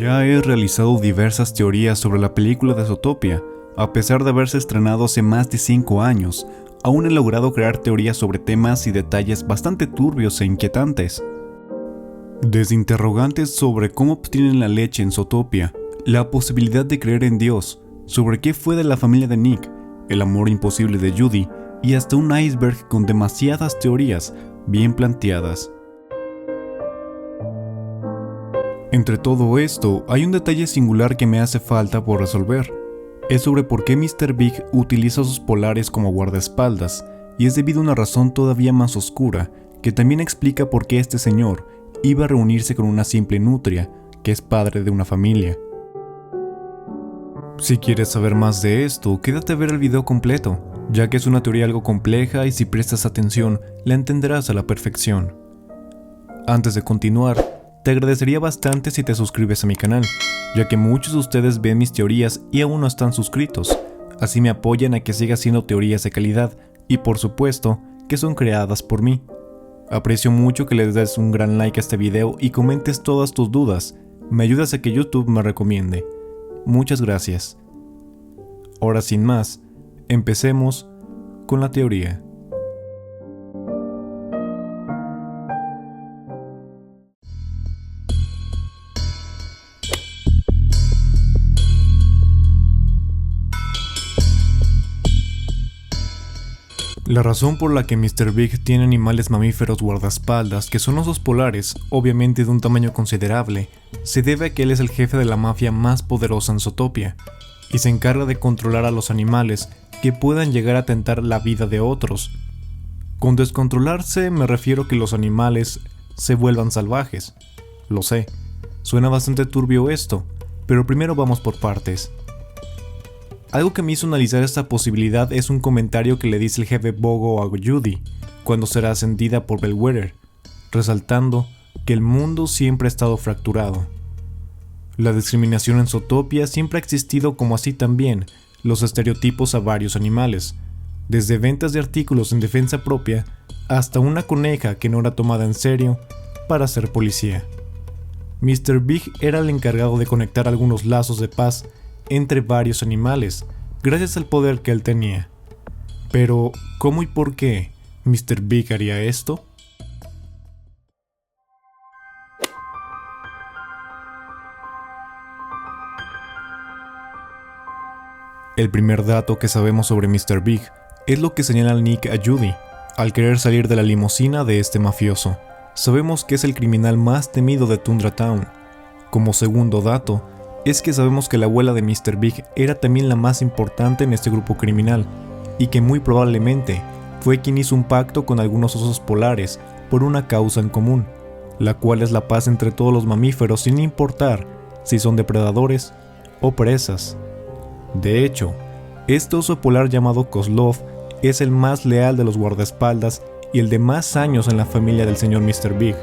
Ya he realizado diversas teorías sobre la película de Zootopia. A pesar de haberse estrenado hace más de 5 años, aún he logrado crear teorías sobre temas y detalles bastante turbios e inquietantes. Desde interrogantes sobre cómo obtienen la leche en Zootopia, la posibilidad de creer en Dios, sobre qué fue de la familia de Nick, el amor imposible de Judy, y hasta un iceberg con demasiadas teorías bien planteadas. Entre todo esto, hay un detalle singular que me hace falta por resolver. Es sobre por qué Mr. Big utiliza sus polares como guardaespaldas, y es debido a una razón todavía más oscura, que también explica por qué este señor iba a reunirse con una simple nutria, que es padre de una familia. Si quieres saber más de esto, quédate a ver el video completo, ya que es una teoría algo compleja y si prestas atención, la entenderás a la perfección. Antes de continuar, te agradecería bastante si te suscribes a mi canal, ya que muchos de ustedes ven mis teorías y aún no están suscritos, así me apoyan a que siga haciendo teorías de calidad y por supuesto que son creadas por mí. Aprecio mucho que les des un gran like a este video y comentes todas tus dudas, me ayudas a que YouTube me recomiende. Muchas gracias. Ahora sin más, empecemos con la teoría. La razón por la que Mr. Big tiene animales mamíferos guardaespaldas, que son osos polares, obviamente de un tamaño considerable, se debe a que él es el jefe de la mafia más poderosa en Zootopia, y se encarga de controlar a los animales que puedan llegar a tentar la vida de otros. Con descontrolarse me refiero que los animales se vuelvan salvajes. Lo sé, suena bastante turbio esto, pero primero vamos por partes. Algo que me hizo analizar esta posibilidad es un comentario que le dice el jefe Bogo a Judy cuando será ascendida por Bellwether, resaltando que el mundo siempre ha estado fracturado. La discriminación en Zootopia siempre ha existido, como así también los estereotipos a varios animales, desde ventas de artículos en defensa propia hasta una coneja que no era tomada en serio para ser policía. Mr. Big era el encargado de conectar algunos lazos de paz entre varios animales, gracias al poder que él tenía. Pero, ¿cómo y por qué Mr. Big haría esto? El primer dato que sabemos sobre Mr. Big es lo que señala Nick a Judy, al querer salir de la limusina de este mafioso. Sabemos que es el criminal más temido de Tundra Town. Como segundo dato, es que sabemos que la abuela de Mr. Big era también la más importante en este grupo criminal, y que muy probablemente fue quien hizo un pacto con algunos osos polares por una causa en común, la cual es la paz entre todos los mamíferos sin importar si son depredadores o presas. De hecho, este oso polar llamado Kozlov es el más leal de los guardaespaldas y el de más años en la familia del señor Mr. Big.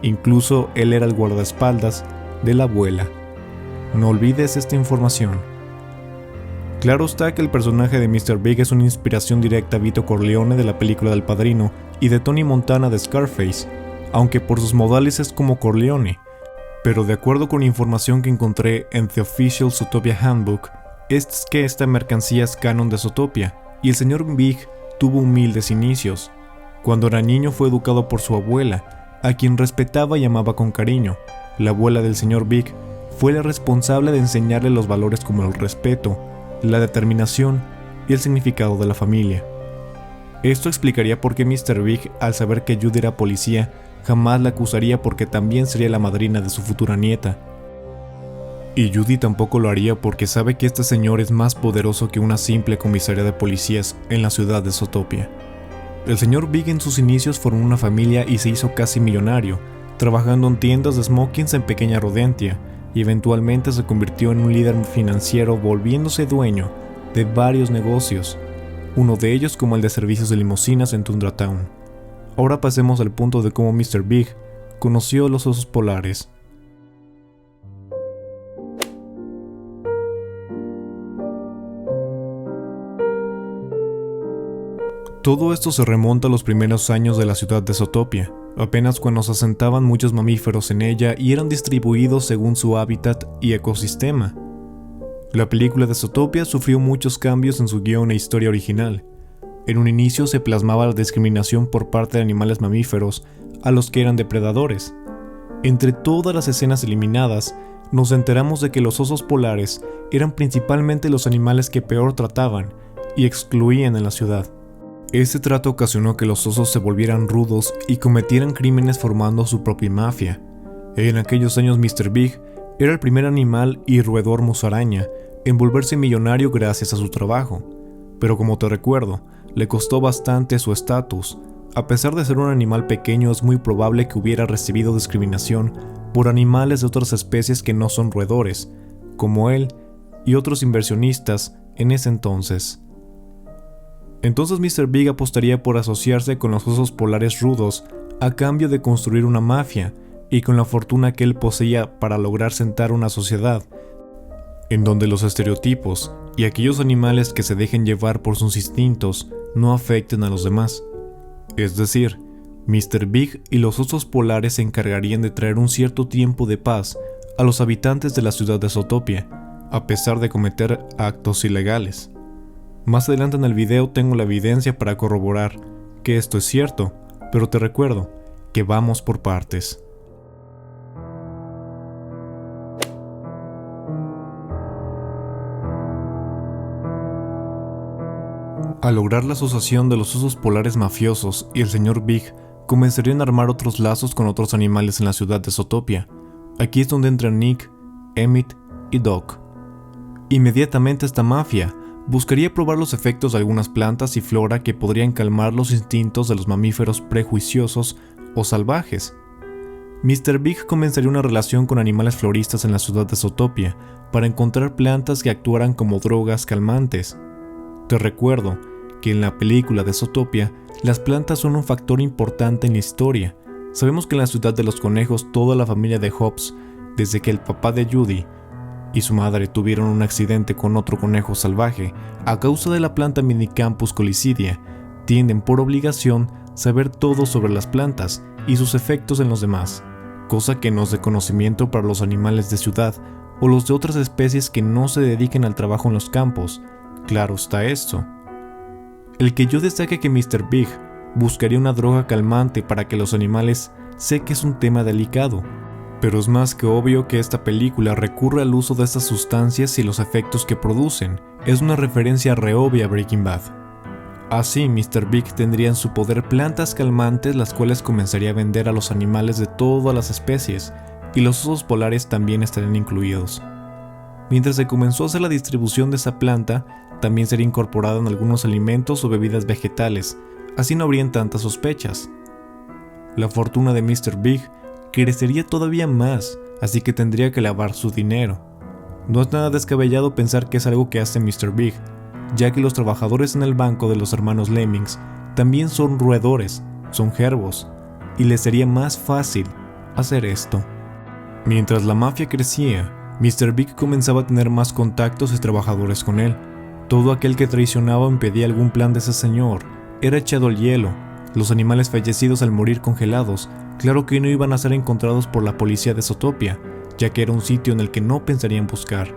Incluso él era el guardaespaldas de la abuela. No olvides esta información. Claro está que el personaje de Mr. Big es una inspiración directa a Vito Corleone de la película del Padrino y de Tony Montana de Scarface, aunque por sus modales es como Corleone, pero de acuerdo con información que encontré en The Official Zootopia Handbook, es que esta mercancía es canon de Zootopia, y el señor Big tuvo humildes inicios. Cuando era niño fue educado por su abuela, a quien respetaba y amaba con cariño. La abuela del señor Big fue la responsable de enseñarle los valores como el respeto, la determinación y el significado de la familia. Esto explicaría por qué Mr. Big, al saber que Judy era policía, jamás la acusaría porque también sería la madrina de su futura nieta. Y Judy tampoco lo haría porque sabe que este señor es más poderoso que una simple comisaría de policías en la ciudad de Zootopia. El señor Big en sus inicios formó una familia y se hizo casi millonario, trabajando en tiendas de smokings en Pequeña Rodentia, y eventualmente se convirtió en un líder financiero volviéndose dueño de varios negocios, uno de ellos como el de servicios de limusinas en Tundra Town. Ahora pasemos al punto de cómo Mr. Big conoció a los osos polares. Todo esto se remonta a los primeros años de la ciudad de Zootopia, apenas cuando se asentaban muchos mamíferos en ella y eran distribuidos según su hábitat y ecosistema. La película de Zootopia sufrió muchos cambios en su guión e historia original. En un inicio se plasmaba la discriminación por parte de animales mamíferos a los que eran depredadores. Entre todas las escenas eliminadas, nos enteramos de que los osos polares eran principalmente los animales que peor trataban y excluían en la ciudad. Este trato ocasionó que los osos se volvieran rudos y cometieran crímenes formando su propia mafia. En aquellos años Mr. Big era el primer animal y roedor musaraña en volverse millonario gracias a su trabajo. Pero como te recuerdo, le costó bastante su estatus. A pesar de ser un animal pequeño, es muy probable que hubiera recibido discriminación por animales de otras especies que no son roedores, como él y otros inversionistas en ese entonces. Entonces Mr. Big apostaría por asociarse con los osos polares rudos a cambio de construir una mafia y con la fortuna que él poseía para lograr sentar una sociedad en donde los estereotipos y aquellos animales que se dejen llevar por sus instintos no afecten a los demás. Es decir, Mr. Big y los osos polares se encargarían de traer un cierto tiempo de paz a los habitantes de la ciudad de Zootopia, a pesar de cometer actos ilegales. Más adelante en el video tengo la evidencia para corroborar que esto es cierto, pero te recuerdo que vamos por partes. Al lograr la asociación de los osos polares mafiosos y el señor Big, comenzarían a armar otros lazos con otros animales en la ciudad de Zootopia. Aquí es donde entran Nick, Emmett y Doc. Inmediatamente esta mafia buscaría probar los efectos de algunas plantas y flora que podrían calmar los instintos de los mamíferos prejuiciosos o salvajes. Mr. Big comenzaría una relación con animales floristas en la ciudad de Zootopia para encontrar plantas que actuaran como drogas calmantes. Te recuerdo que en la película de Zootopia, las plantas son un factor importante en la historia. Sabemos que en la ciudad de los conejos toda la familia de Hobbs, desde que el papá de Judy y su madre tuvieron un accidente con otro conejo salvaje, a causa de la planta Minicampus colicidia, tienden por obligación saber todo sobre las plantas y sus efectos en los demás, cosa que no es de conocimiento para los animales de ciudad o los de otras especies que no se dediquen al trabajo en los campos. Claro está esto. El que yo destaque que Mr. Big buscaría una droga calmante para que los animales, sé que es un tema delicado, pero es más que obvio que esta película recurre al uso de estas sustancias y los efectos que producen. Es una referencia re obvia a Breaking Bad. Así, Mr. Big tendría en su poder plantas calmantes las cuales comenzaría a vender a los animales de todas las especies, y los osos polares también estarían incluidos. Mientras se comenzó a hacer la distribución de esa planta, también sería incorporada en algunos alimentos o bebidas vegetales, así no habrían tantas sospechas. La fortuna de Mr. Big crecería todavía más, así que tendría que lavar su dinero. No es nada descabellado pensar que es algo que hace Mr. Big, ya que los trabajadores en el banco de los hermanos Lemmings también son roedores, son jerbos, y les sería más fácil hacer esto. Mientras la mafia crecía, Mr. Big comenzaba a tener más contactos y trabajadores con él. Todo aquel que traicionaba o impedía algún plan de ese señor era echado al hielo. Los animales fallecidos al morir congelados, claro que no iban a ser encontrados por la policía de Zootopia, ya que era un sitio en el que no pensarían buscar.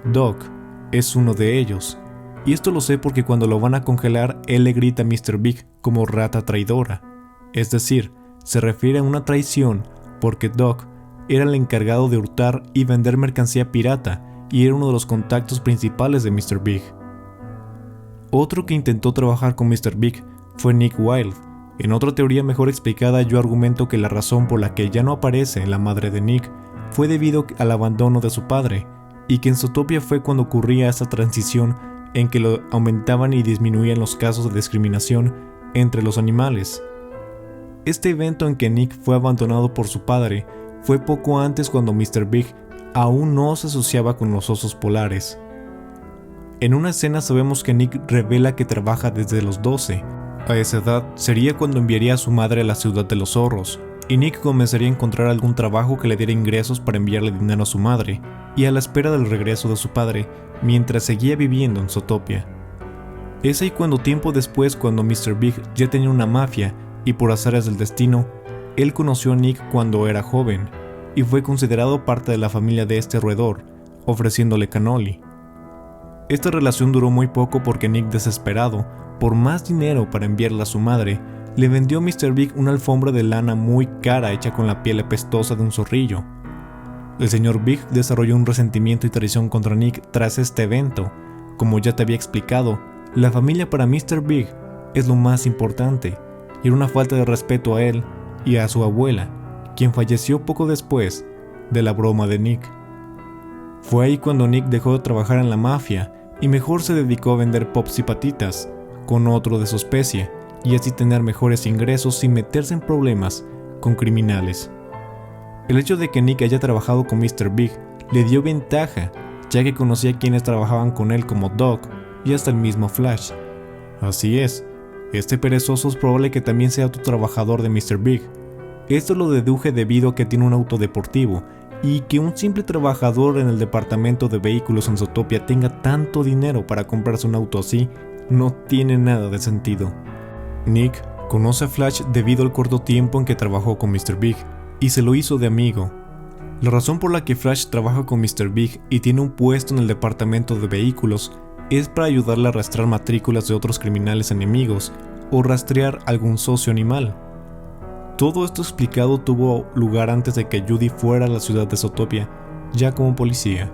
Doc es uno de ellos, y esto lo sé porque cuando lo van a congelar, él le grita a Mr. Big como rata traidora. Es decir, se refiere a una traición porque Doc era el encargado de hurtar y vender mercancía pirata y era uno de los contactos principales de Mr. Big. Otro que intentó trabajar con Mr. Big fue Nick Wilde. En otra teoría mejor explicada, yo argumento que la razón por la que ya no aparece la madre de Nick fue debido al abandono de su padre, y que en Zootopia fue cuando ocurría esa transición en que lo aumentaban y disminuían los casos de discriminación entre los animales. Este evento en que Nick fue abandonado por su padre fue poco antes, cuando Mr. Big aún no se asociaba con los osos polares. En una escena sabemos que Nick revela que trabaja desde los 12. A esa edad sería cuando enviaría a su madre a la ciudad de los zorros, y Nick comenzaría a encontrar algún trabajo que le diera ingresos para enviarle dinero a su madre, y a la espera del regreso de su padre, mientras seguía viviendo en Zootopia. Es ahí cuando tiempo después, cuando Mr. Big ya tenía una mafia, y por azares del destino, él conoció a Nick cuando era joven y fue considerado parte de la familia de este roedor, ofreciéndole cannoli. Esta relación duró muy poco porque Nick, desesperado por más dinero para enviarla a su madre, le vendió a Mr. Big una alfombra de lana muy cara hecha con la piel apestosa de un zorrillo. El señor Big desarrolló un resentimiento y traición contra Nick tras este evento. Como ya te había explicado, la familia para Mr. Big es lo más importante, y era una falta de respeto a él y a su abuela, quien falleció poco después de la broma de Nick. Fue ahí cuando Nick dejó de trabajar en la mafia y mejor se dedicó a vender pops y patitas con otro de su especie, y así tener mejores ingresos sin meterse en problemas con criminales. El hecho de que Nick haya trabajado con Mr. Big le dio ventaja, ya que conocía a quienes trabajaban con él como Doc y hasta el mismo Flash. Así es, este perezoso es probable que también sea otro trabajador de Mr. Big. Esto lo deduje debido a que tiene un auto deportivo, y que un simple trabajador en el departamento de vehículos en Zootopia tenga tanto dinero para comprarse un auto así no tiene nada de sentido. Nick conoce a Flash debido al corto tiempo en que trabajó con Mr. Big, y se lo hizo de amigo. La razón por la que Flash trabaja con Mr. Big y tiene un puesto en el departamento de vehículos es para ayudarle a rastrear matrículas de otros criminales enemigos o rastrear algún socio animal. Todo esto explicado tuvo lugar antes de que Judy fuera a la ciudad de Zootopia, ya como policía.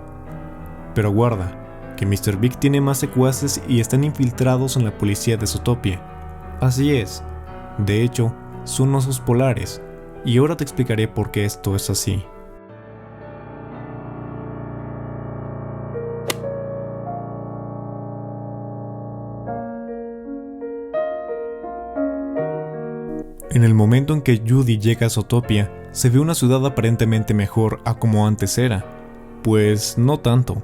Pero guarda, que Mr. Big tiene más secuaces y están infiltrados en la policía de Zootopia. Así es, de hecho, son osos polares, y ahora te explicaré por qué esto es así. En el momento en que Judy llega a Zootopia, se ve una ciudad aparentemente mejor a como antes era. Pues no tanto.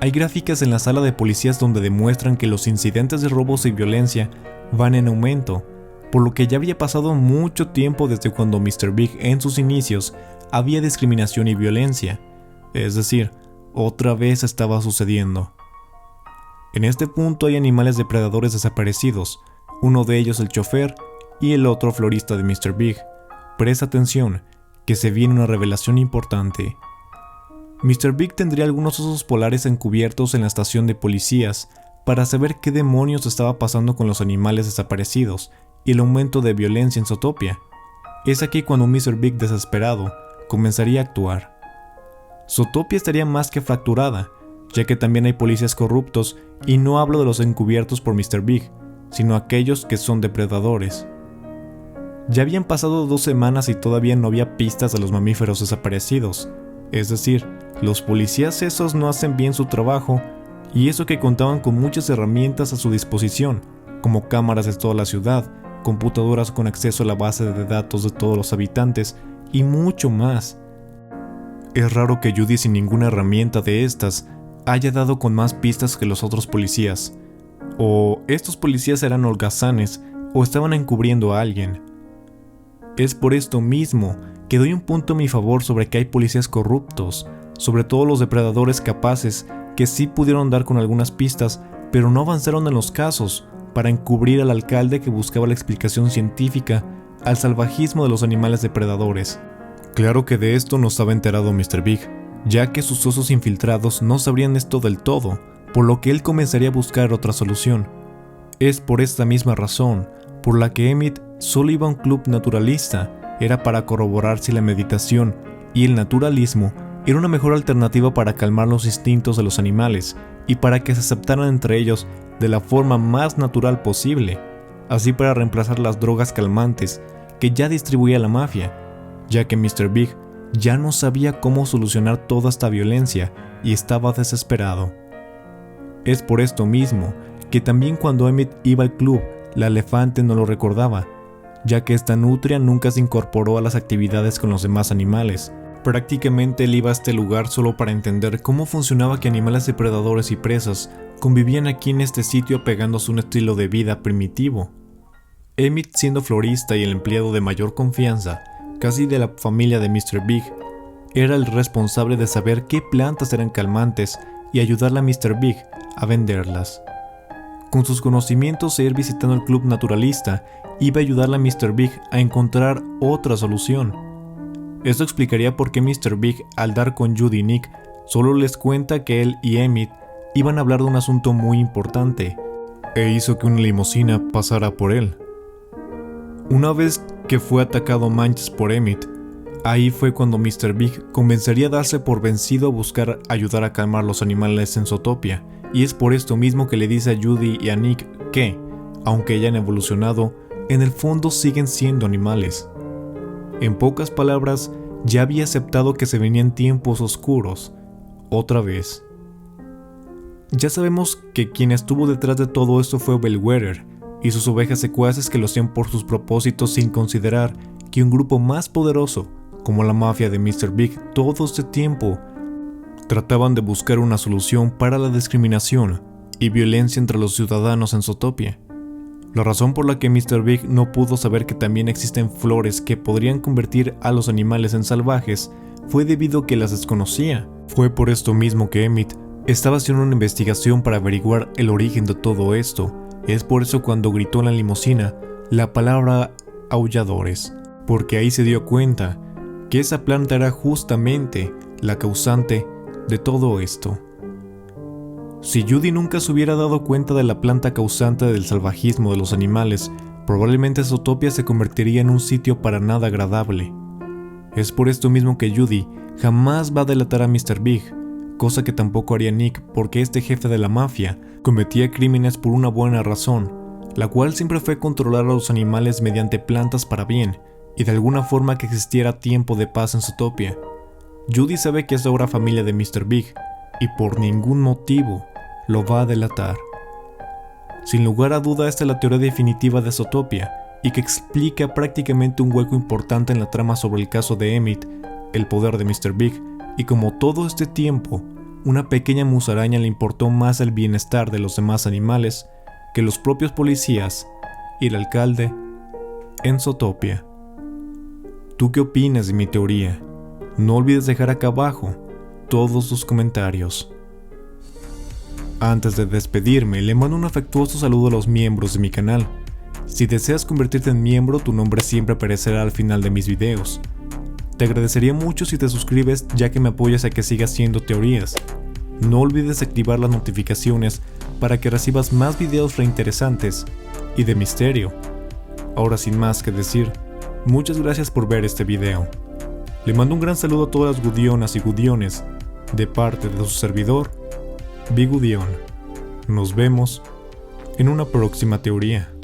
Hay gráficas en la sala de policías donde demuestran que los incidentes de robos y violencia van en aumento, por lo que ya había pasado mucho tiempo desde cuando Mr. Big en sus inicios había discriminación y violencia. Es decir, otra vez estaba sucediendo. En este punto hay animales depredadores desaparecidos, uno de ellos el chofer y el otro florista de Mr. Big. Presta atención, que se viene una revelación importante. Mr. Big tendría algunos osos polares encubiertos en la estación de policías para saber qué demonios estaba pasando con los animales desaparecidos y el aumento de violencia en Zootopia. Es aquí cuando Mr. Big, desesperado, comenzaría a actuar. Zootopia estaría más que fracturada, ya que también hay policías corruptos, y no hablo de los encubiertos por Mr. Big, sino aquellos que son depredadores. Ya habían pasado 2 semanas y todavía no había pistas de los mamíferos desaparecidos, es decir, los policías esos no hacen bien su trabajo, y eso que contaban con muchas herramientas a su disposición, como cámaras de toda la ciudad, computadoras con acceso a la base de datos de todos los habitantes, y mucho más. Es raro que Judy, sin ninguna herramienta de estas, haya dado con más pistas que los otros policías. O estos policías eran holgazanes, o estaban encubriendo a alguien. Es por esto mismo que doy un punto a mi favor sobre que hay policías corruptos, sobre todo los depredadores capaces que sí pudieron dar con algunas pistas, pero no avanzaron en los casos para encubrir al alcalde que buscaba la explicación científica al salvajismo de los animales depredadores. Claro que de esto no estaba enterado Mr. Big, ya que sus osos infiltrados no sabrían esto del todo, por lo que él comenzaría a buscar otra solución. Es por esta misma razón por la que Emmett solo iba a un club naturalista, era para corroborar si la meditación y el naturalismo era una mejor alternativa para calmar los instintos de los animales y para que se aceptaran entre ellos de la forma más natural posible, así para reemplazar las drogas calmantes que ya distribuía la mafia, ya que Mr. Big ya no sabía cómo solucionar toda esta violencia y estaba desesperado. Es por esto mismo que también cuando Emmett iba al club, la elefante no lo recordaba, ya que esta nutria nunca se incorporó a las actividades con los demás animales. Prácticamente él iba a este lugar solo para entender cómo funcionaba que animales depredadores y presas convivían aquí en este sitio apegándose a un estilo de vida primitivo. Emmett, siendo florista y el empleado de mayor confianza, casi de la familia de Mr. Big, era el responsable de saber qué plantas eran calmantes y ayudarle a Mr. Big a venderlas. Con sus conocimientos e ir visitando el club naturalista, iba a ayudarle a Mr. Big a encontrar otra solución. Esto explicaría por qué Mr. Big, al dar con Judy y Nick, solo les cuenta que él y Emmett iban a hablar de un asunto muy importante, e hizo que una limusina pasara por él. Una vez que fue atacado Manches por Emmett, ahí fue cuando Mr. Big convencería a darse por vencido a buscar ayudar a calmar los animales en Zootopia, y es por esto mismo que le dice a Judy y a Nick que, aunque hayan evolucionado, en el fondo siguen siendo animales. En pocas palabras, ya había aceptado que se venían tiempos oscuros, otra vez. Ya sabemos que quien estuvo detrás de todo esto fue Bellwether y sus ovejas secuaces que lo hacían por sus propósitos sin considerar que un grupo más poderoso, como la mafia de Mr. Big, todo este tiempo trataban de buscar una solución para la discriminación y violencia entre los ciudadanos en Zootopia. La razón por la que Mr. Big no pudo saber que también existen flores que podrían convertir a los animales en salvajes fue debido a que las desconocía. Fue por esto mismo que Emmett estaba haciendo una investigación para averiguar el origen de todo esto. Es por eso cuando gritó en la limusina la palabra aulladores, porque ahí se dio cuenta que esa planta era justamente la causante de todo esto. Si Judy nunca se hubiera dado cuenta de la planta causante del salvajismo de los animales, probablemente Zootopia se convertiría en un sitio para nada agradable. Es por esto mismo que Judy jamás va a delatar a Mr. Big, cosa que tampoco haría Nick, porque este jefe de la mafia cometía crímenes por una buena razón, la cual siempre fue controlar a los animales mediante plantas para bien, y de alguna forma que existiera tiempo de paz en Zootopia. Judy sabe que es ahora familia de Mr. Big, y por ningún motivo lo va a delatar. Sin lugar a duda, esta es la teoría definitiva de Zootopia, y que explica prácticamente un hueco importante en la trama sobre el caso de Emmett, el poder de Mr. Big, y como todo este tiempo, una pequeña musaraña le importó más el bienestar de los demás animales que los propios policías y el alcalde en Zootopia. ¿Tú qué opinas de mi teoría? No olvides dejar acá abajo todos tus comentarios. Antes de despedirme, le mando un afectuoso saludo a los miembros de mi canal. Si deseas convertirte en miembro, tu nombre siempre aparecerá al final de mis videos. Te agradecería mucho si te suscribes, ya que me apoyas a que siga haciendo teorías. No olvides activar las notificaciones para que recibas más videos reinteresantes y de misterio. Ahora, sin más que decir, muchas gracias por ver este video. Le mando un gran saludo a todas las gudionas y gudiones de parte de su servidor, Bigudión. Nos vemos en una próxima teoría.